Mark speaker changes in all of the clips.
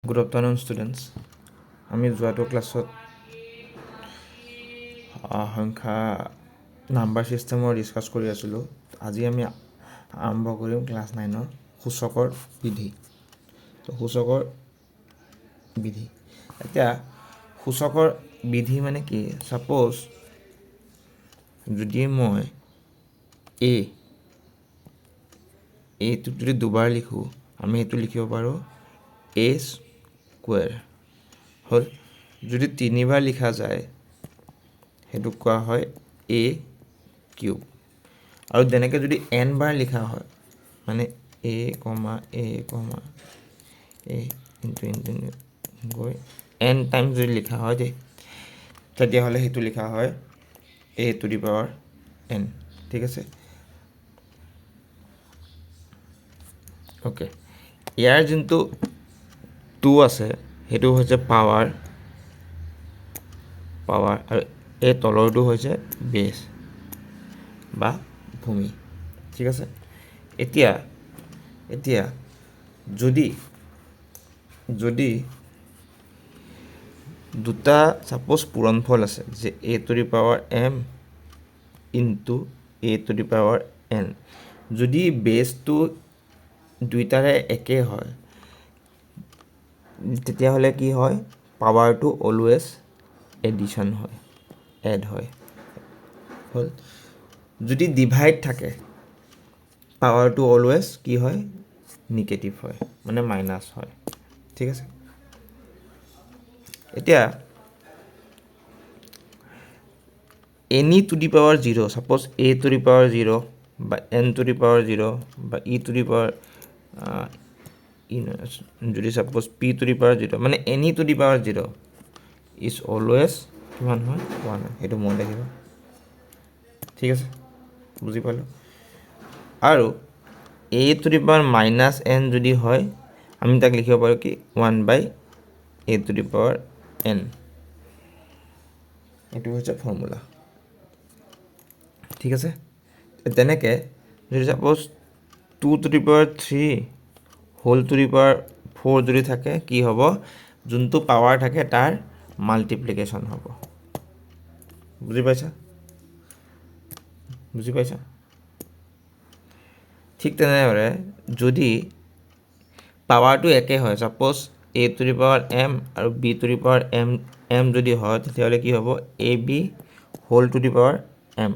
Speaker 1: Good afternoon, students. আমি যোৱাটো ক্লাছত সংখ্যা নাম্বাৰ ছিষ্টেমৰ ডিছকাছ কৰি আছিলোঁ। আজি আমি আৰম্ভ কৰিম ক্লাছ 9ৰ সূচকৰ বিধি। তো সূচকৰ বিধি, এতিয়া সূচকৰ বিধি মানে কি? ছাপ'জ যদি মই এইটো যদি দুবাৰ লিখোঁ, আমি এইটো লিখিব পাৰোঁ a স্কুৱেৰ হ'ল। যদি তিনিবাৰ লিখা যায় সেইটোক কোৱা হয় a কিউব। আৰু তেনেকৈ যদি n বাৰ লিখা হয়, মানে a, ইনটু গৈ n টাইমছ যদি লিখা হয় তেতিয়াহ'লে সেইটো লিখা হয় a to the power n। ঠিক আছে, অ'কে। ইয়াৰ যোনটো 2 আছে সেইটো হৈছে পাৱাৰ, আৰু এই তলৰটো হৈছে বেছ বা ভূমি। ঠিক আছে, এতিয়া যদি দুটা ছাপ'জ পূৰণফল আছে যে a to the power m into a to the power n, যদি বেছটো দুইটাৰে একে হয় তেতিয়াহ'লে কি হয়? পাৱাৰটো অলৱেজ এডিশ্যন হয়, এড হয় হ'ল। যদি ডিভাইড থাকে পাৱাৰটো অলৱেজ কি হয়? নিগেটিভ হয়, মানে মাইনাছ হয়। ঠিক আছে, এতিয়া any two the power 0, suppose a to the power 0 বা n টু দি পাৱাৰ 0 বা e টু দি পাৱাৰ যদি suppose p two the power 0, মানে any two the power 0 is always কিমান হয়? 1 হয়। সেইটো মনত ৰাখিবা। ঠিক আছে, বুজি পালোঁ। আৰু a to the power minus n যদি হয় আমি তাক লিখিব পাৰোঁ কি 1/a two the power n। এইটো হৈছে ফৰ্মুলা। ঠিক আছে, তেনেকৈ যদি suppose 2 to the power 3 whole to the power 4 যদি থাকে কি হ'ব? যোনটো পাৱাৰ থাকে তাৰ মাল্টিপ্লিকেশ্যন হ'ব। বুজি পাইছা? ঠিক তেনেদৰে যদি পাৱাৰটো একে হয়, suppose a to the power m আৰু b to the power m যদি হয় তেতিয়াহ'লে কি হ'ব? ab whole to the power m,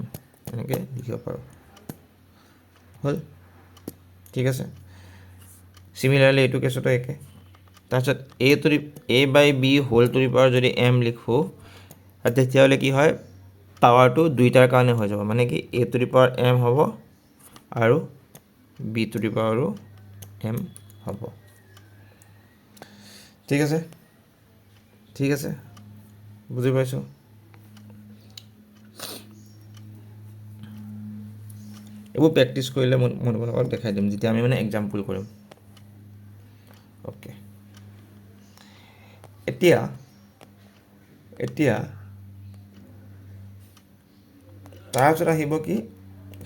Speaker 1: এনেকৈ লিখিব পাৰোঁ হ'ল। ঠিক আছে, চিমিলাৰলি এইটো কেছতো একে। তাৰপিছত a by b whole to the power যদি m লিখোঁ তেতিয়াহ'লে কি হয়? পাৱাৰটো দুইটাৰ কাৰণে হৈ যাব, মানে কি a to the power m হ'ব আৰু b টু দি পাৱাৰো m হ'ব। ঠিক আছে, বুজি পাইছোঁ। এইবোৰ প্ৰেক্টিছ কৰিলে মই তোমালোকক দেখাই দিম যেতিয়া আমি মানে এক্সাম্পল কৰিম। অ'কে, এতিয়া তাৰপিছত আহিব কি?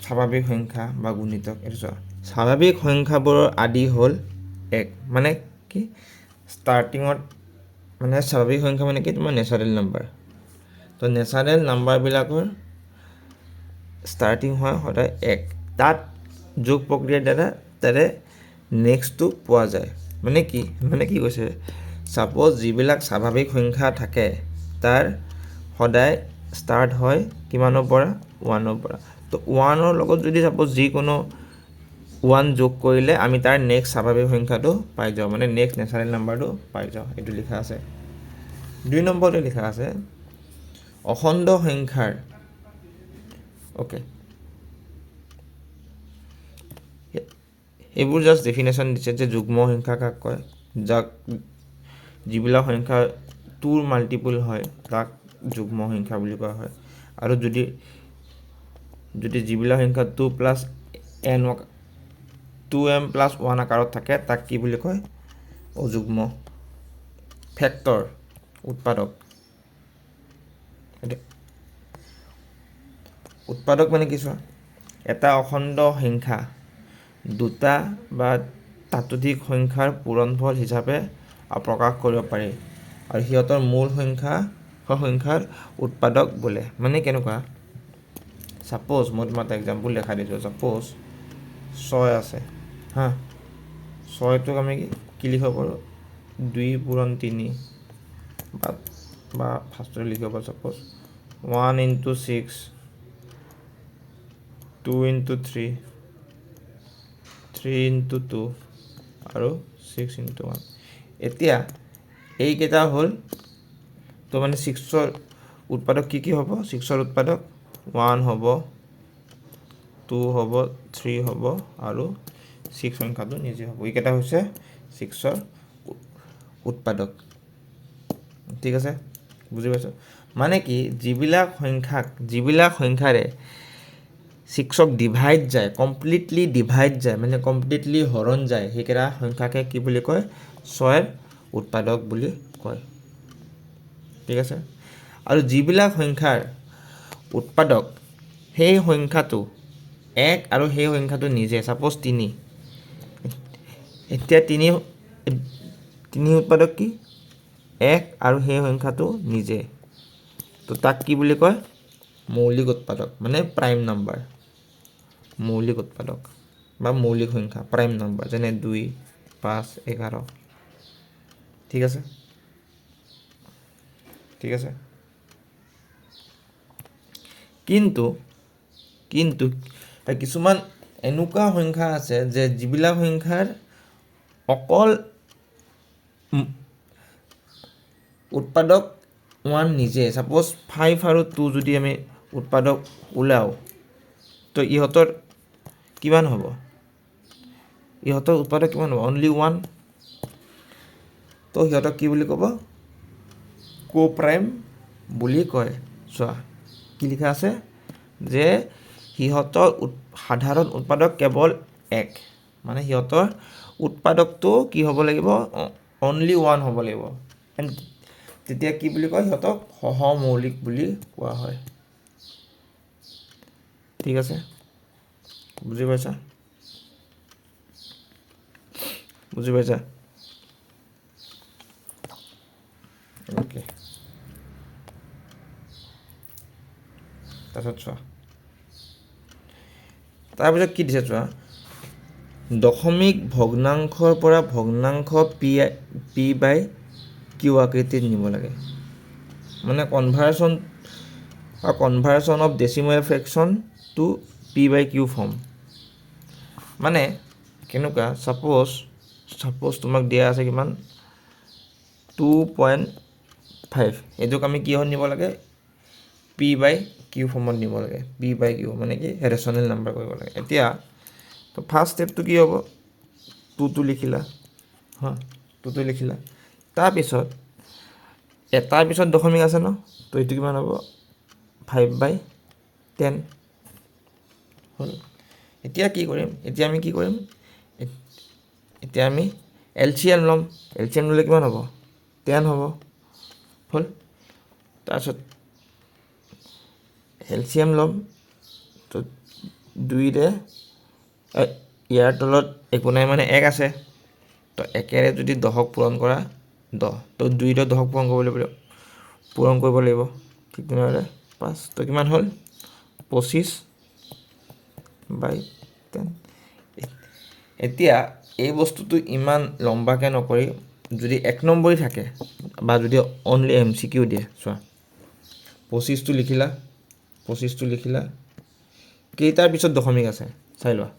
Speaker 1: স্বাভাৱিক সংখ্যা বা গুণিতক। এইটো চোৱা, স্বাভাৱিক সংখ্যাবোৰৰ আদি হ'ল 1, মানে কি ষ্টাৰ্টিঙত, মানে স্বাভাৱিক সংখ্যা মানে কি তোমাৰ নেচাৰেল নাম্বাৰ। তো নেচাৰেল নাম্বাৰবিলাকৰ ষ্টাৰ্টিং হয় সদায় 1, তাত যোগ প্ৰক্ৰিয়াৰ দ্বাৰা তাৰে নেক্সটটো পোৱা যায়। মানে কি কৈছে? ছাপ'জ যিবিলাক স্বাভাৱিক সংখ্যা থাকে তাৰ সদায় ষ্টাৰ্ট হয় কিমানৰ পৰা? 1ৰ পৰা। তো 1ৰ লগত যদি ছাপ'জ যিকোনো 1 যোগ কৰিলে আমি তাৰ নেক্সট স্বাভাৱিক সংখ্যাটো পাই যাওঁ, মানে নেক্সট নেচাৰেল নাম্বাৰটো পাই যাওঁ। এইটো লিখা আছে। 2 নম্বৰতে লিখা আছে অখণ্ড সংখ্যাৰ, অ'কে, এইবোৰ জাষ্ট ডেফিনেশ্যন দিছে যে যুগ্ম সংখ্যা কাক কয়? যিবিলাক সংখ্যা 2ৰ মাল্টিপুল হয় তাক যুগ্ম সংখ্যা বুলি কোৱা হয়। আৰু যদি যিবিলাক সংখ্যা 2m প্লাছ 1 আকাৰত থাকে তাক কি বুলি কয়? অযুগ্ম। ফেক্টৰ, উৎপাদক মানে কি চোৱা, এটা অখণ্ড সংখ্যা দুটা বা তাতোধিক সংখ্যাৰ পূৰণফল হিচাপে প্ৰকাশ কৰিব পাৰি আৰু সিহঁতৰ মূল সংখ্যাৰ উৎপাদক বোলে মানে কেনেকুৱা ছাপ'জ মই তোমাক এটা এক্সাম্পল দেখাই দিছোঁ ছাপ'জ 6 আছে হা 6টোক আমি কি লিখিব পাৰোঁ 2 পূৰণ 3 বা ফাৰ্ষ্টতে লিখিব পাৰোঁ ছাপ'জ 1 into 6 2 into 3 3 into 2 আৰু 6 into 1 এতিয়া এইকেইটা হ'ল তো মানে 6ৰ উৎপাদক কি হ'ব 6ৰ উৎপাদক 1 হ'ব 2 হ'ব 3 হ'ব আৰু 6 সংখ্যাটো নিজে হ'ব এইকেইটা হৈছে 6ৰ উৎপাদক ঠিক আছে বুজি পাইছোঁ মানে কি যিবিলাক সংখ্যাৰে 6ক ডিভাইড যায় কমপ্লিটলি ডিভাইড যায় মানে কমপ্লিটলি হৰণ যায় সেইকেইটা সংখ্যাকে কি বুলি কয় 6ৰ উৎপাদক বুলি কয় ঠিক আছে আৰু যিবিলাক সংখ্যাৰ উৎপাদক সেই সংখ্যাটো 1 আৰু সেই সংখ্যাটো নিজে ছাপ'জ 3 এতিয়া 3 উৎপাদক কি 1 আৰু সেই সংখ্যাটো নিজে তো তাক কি বুলি কয় মৌলিক উৎপাদক মানে প্ৰাইম নাম্বাৰ মৌলিক উৎপাদক বা মৌলিক সংখ্যা প্ৰাইম নাম্বাৰ যেনে 2 5 11 ঠিক আছে কিন্তু কিছুমান এনেকুৱা সংখ্যা আছে যে যিবিলাক সংখ্যাৰ অকল উৎপাদক 1 নিজে ছাপ'জ 5 আৰু 2 যদি আমি উৎপাদক ওলাওঁ তো ইহঁতৰ কিমান হ'ব ইহঁতৰ উৎপাদক কিমান হ'ব অনলি 1 তো সিহঁতক কি বুলি ক'ব কোপ্ৰাইম বুলি কয় চোৱা কি লিখা আছে যে সিহঁতৰ সাধাৰণ উৎপাদক কেৱল 1 মানে সিহঁতৰ উৎপাদকটো কি হ'ব লাগিব অনলি 1 হ'ব লাগিব তেতিয়া কি বুলি কয় সিহঁতক সহমৌলিক বুলি কোৱা হয় ঠিক আছে বুজি পাইছা অ'কে তাৰপিছত চোৱা তাৰপিছত কি দিছে চোৱা দশমিক ভগ্নাংশৰ পৰা ভগ্নাংশ পি বাই কিউ আকৃতিত নিব লাগে মানে conversion of decimal fraction to P by Q form মানে কেনেকুৱা ছাপ'জ তোমাক দিয়া আছে কিমান 2.5 এইটোক আমি কিহত নিব লাগে পি বাই কিউ ফৰ্মত নিব লাগে পি বাই কিউ মানে কি ৰেচনেল নাম্বাৰ কৰিব লাগে এতিয়া তো ফাৰ্ষ্ট ষ্টেপটো কি হ'ব 2টো লিখিলা হা 2টো লিখিলা তাৰপিছত এটাৰ পিছত দশমিক আছে ন তো এইটো কিমান হ'ব 5/10 হ'ল এতিয়া আমি কি কৰিম এতিয়া আমি LCM ল'ম LCM ল'লে কিমান হ'ব 10 হ'ব হ'ল তাৰপিছত LCM ল'ম তো 2ৰে ইয়াৰ তলত একো নাই মানে 1 আছে তো 1ৰে যদি 10ক পূৰণ কৰা 10 তো 2ৰে 10ক পূৰণ কৰিব লাগিব ঠিক তেনেদৰে 5 তো কিমান হ'ল 25/10 এতিয়া এই বস্তুটো ইমান লম্বাকৈ নকৰি যদি 1 নম্বৰী থাকে বা যদি অনলি MCQ দিয়ে চোৱা 25টো লিখিলা কেইটাৰ পিছত দশমিক আছে চাই লোৱা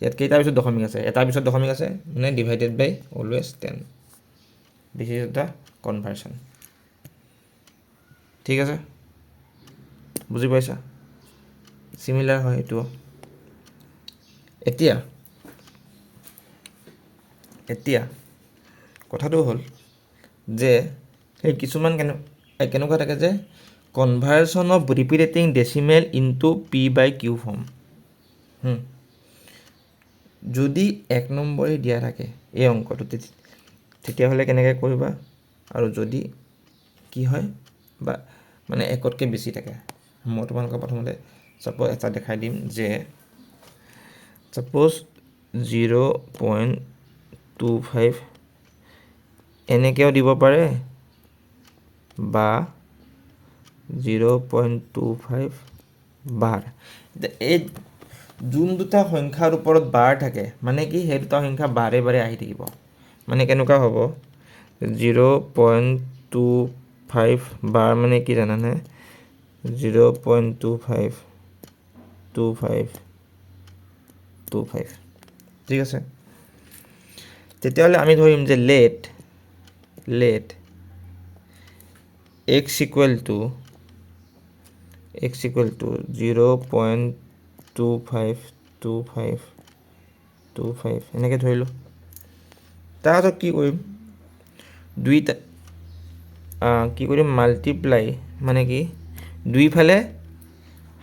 Speaker 1: ইয়াত কেইটাৰ পিছত দশমিক আছে এটাৰ পিছত দশমিক আছে মানে divided by always 10 this is the conversion ঠিক আছে বুজি পাইছা চিমিলাৰ হয় এইটো এতিয়া কথাটো হ'ল যে সেই কিছুমান কেনেকুৱা থাকে যে conversion of repeating decimal into P by Q form যদি 1 নম্বৰে দিয়া থাকে এই অংকটো তেতিয়াহ'লে কেনেকৈ কৰিবা আৰু যদি কি হয় বা মানে 1তকৈ বেছি থাকে মই তোমালোকক প্ৰথমতে ছাপ'জ এটা দেখাই দিম যে ছাপ'জ 0.25 এনেকৈও দিব পাৰে বা 0.25 বাৰ। এই যোন দুটা সংখ্যাৰ ওপৰত বাৰ থাকে মানে কি সেই দুটা সংখ্যা বাৰে বাৰে আহি থাকিব। মানে কেনেকুৱা হ'ব 0.25 বাৰ মানে কি জানানে 0.25 ঠিক আছে। তেতিয়াহ'লে আমি ধৰিম যে লেট x equal to 0.25 এনেকৈ ধৰিলোঁ। তাৰপিছত কি কৰিম দুইটা কি কৰিম মাল্টিপ্লাই মানে কি দুইফালে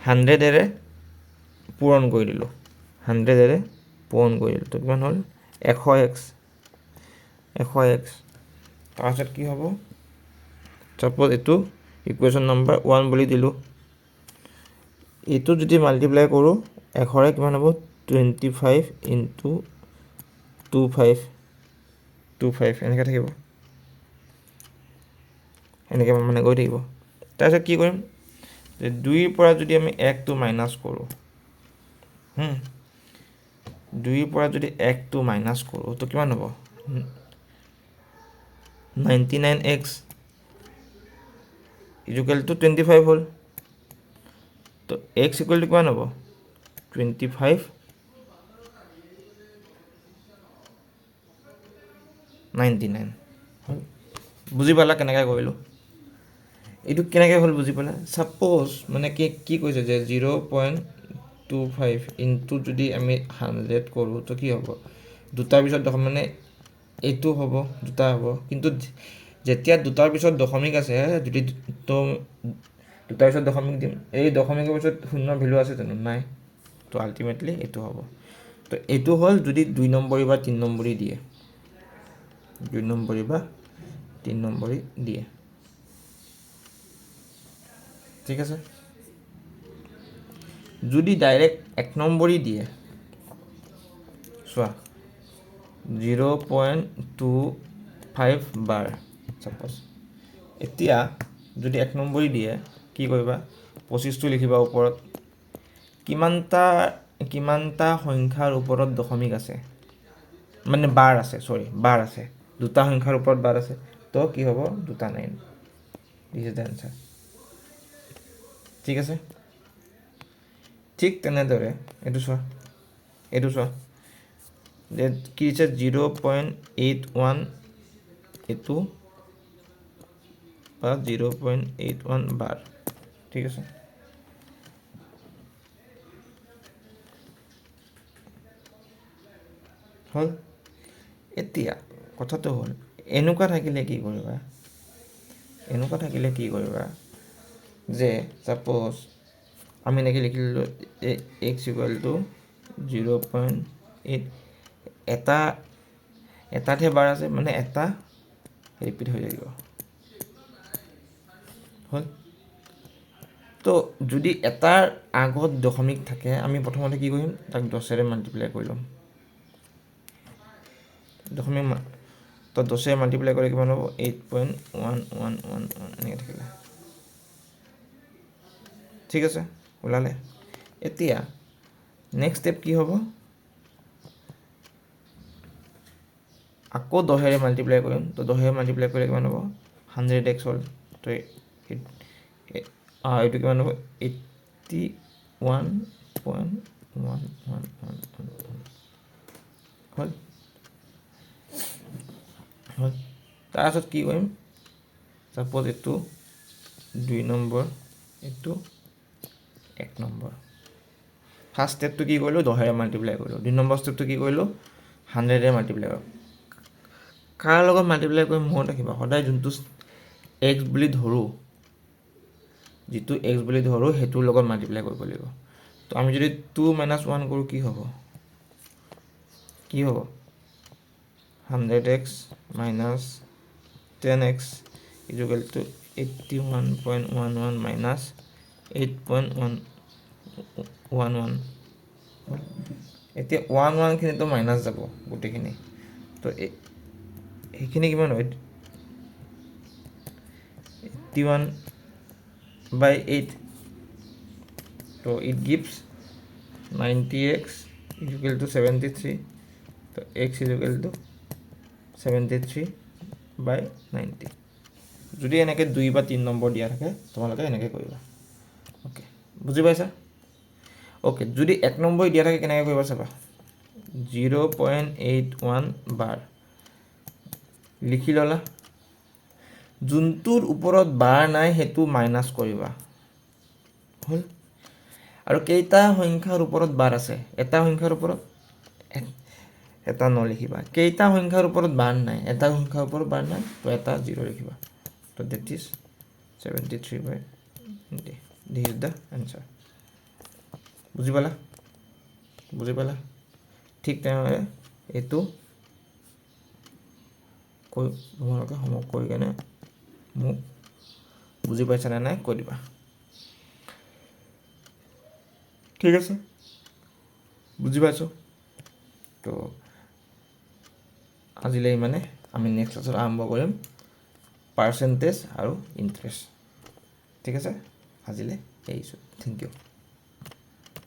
Speaker 1: 100ৰে পূৰণ কৰি দিলোঁ 100ৰে পূৰণ কৰি দিলোঁ। তো কিমান হ'ল 100x। তাৰপিছত কি হ'ব ছাপ'জ এইটো ইকুৱেশ্যন নম্বৰ 1 বুলি দিলোঁ। এইটো যদি মাল্টিপ্লাই কৰোঁ 100ৰে কিমান হ'ব 25 ইনটু 25 এনেকৈ থাকিব। এনেকৈ মানে গৈ থাকিব। তাৰপিছত কি কৰিম যে 2ৰ পৰা যদি আমি 1টো মাইনাছ কৰোঁ 2ৰ পৰা যদি 1টো মাইনাছ কৰোঁ তো কিমান হ'ব 99x ইকুৱেল টু 25 হ'ল। তো x ইকুৱেল টু কিমান হ'ব 25 99 বুজি পালা কেনেকৈ কৰিলোঁ? এইটো কেনেকৈ হ'ল বুজি পালা? ছাপ'জ মানে কি কৈছে যে 0.25 ইনটু যদি আমি 100 কৰোঁ তো কি হ'ব দুটাৰ পিছত দশমিক মানে এইটো হ'ব দুটা হ'ব। কিন্তু যেতিয়া দুটাৰ পিছত দশমিক আছে যদি তো দুটাৰ পিছত দশমিক দিম এই দশমিকৰ পিছত শূন্যৰ ভেলু আছে জানো নাই। তো আল্টিমেটলি এইটো হ'ব। তো এইটো হ'ল যদি 2 নম্বৰী বা 3 নম্বৰী দিয়ে 2 নম্বৰী বা 3 নম্বৰী দিয়ে ঠিক আছে। যদি ডাইৰেক্ট 1 নম্বৰী দিয়ে চোৱা 0.25 বাৰ ছাপ'জ। এতিয়া যদি 1 নম্বৰী দিয়ে কি কৰিবা 25টো লিখিবা ওপৰত কিমানটা সংখ্যাৰ ওপৰত দশমিক আছে মানে বাৰ আছে দুটা সংখ্যাৰ ওপৰত বাৰ আছে। তো কি হ'ব 2 দিছ ইজ দ্য এনচাৰ। ঠিক আছে। ঠিক তেনেদৰে এইটো চোৱা যে কি দিছে 0.81 এইটো বা 0.81 বাৰ ঠিক আছে। হ'ল। এতিয়া কথাটো হ'ল এনেকুৱা থাকিলে কি কৰিবা যে ছাপ'জ আমি এনেকৈ লিখি ল'লোঁ x ইকুৱেল টু 0.8 এটাতহে বাৰ আছে মানে এটা ৰিপিট হৈ থাকিব হ'ল। তো যদি এটাৰ আগত দশমিক থাকে আমি প্ৰথমতে কি কৰিম তাক 10ৰে মাল্টিপ্লাই কৰি ল'ম দশমিক তো 10ৰে মাল্টিপ্লাই কৰি কিমান হ'ব 8.1111 এনেকৈ থাকিলে ঠিক আছে ওলালে। এতিয়া নেক্সট ষ্টেপ কি হ'ব আকৌ 10ৰে মাল্টিপ্লাই কৰিম। তো 10ৰে মাল্টিপ্লাই কৰিলে কিমান হ'ব 100x হ'ল। তো এইটো কিমান হ'ব 81.1111 হ'ল। তাৰপিছত কি কৰিম ছাপ'জ এইটো 2 নম্বৰ এইটো 1 নম্বৰ। ফাৰ্ষ্ট ষ্টেপটো কি কৰিলোঁ 10ৰে মাল্টিপ্লাই কৰিলোঁ। 2 নম্বৰ ষ্টেপটো কি কৰিলোঁ 100ৰে মাল্টিপ্লাই কৰিলোঁ। কাৰ লগত মাল্টিপ্লাই কৰিম মনত ৰাখিবা সদায় যোনটো x বুলি ধৰোঁ সেইটোৰ লগত মাল্টিপ্লাই কৰিব লাগিব। তো আমি যদি 2 - 1 কৰোঁ কি হ'ব 100x minus 10x equal to 81.11 minus 8.11 এতিয়া 11খিনিতো মাইনাছ যাব গোটেইখিনি। তো সেইখিনি কিমান হয় 81/8. So it gives 90x is equal to 73. So x is equal to 73/90. যদি এনেকৈ 2 বা 3 নম্বৰ দিয়া থাকে তোমালোকে এনেকৈ কৰিবা ওকে বুজি পাইছা ওকে যদি 1 নম্বৰ দিয়া থাকে কেনেকৈ কৰিবা চাবা 0.81 বাৰ লিখি ললা যোনটোৰ ওপৰত বাৰ নাই হেতু মাইনাস কৰিবা হল আৰু কেইটা সংখ্যাৰ ওপৰত বাৰ আছে এটা সংখ্যাৰ ওপৰত এটা ন লিখিবা কেইটা সংখ্যাৰ ওপৰত বাৰ নাই এটা সংখ্যাৰ ওপৰত বাৰ নাই তো এটা 0 লিখিবা তো that is 73/90 this is the answer বুজি পালা ঠিক তেনেহ'লে এইটো তোমালোকে হোমৱৰ্ক কৰি কেনে মোক বুজি পাইছা নে নাই কৈ দিবা ঠিক আছে বুজি পাইছো তো আজিলৈ মানে আমি নেক্সট ক্লাছত আৰম্ভ কৰিম পাৰ্চেণ্টেজ আৰু ইণ্টাৰেষ্ট ঠিক আছে আজিলৈ এৰিছোঁ থেংক ইউ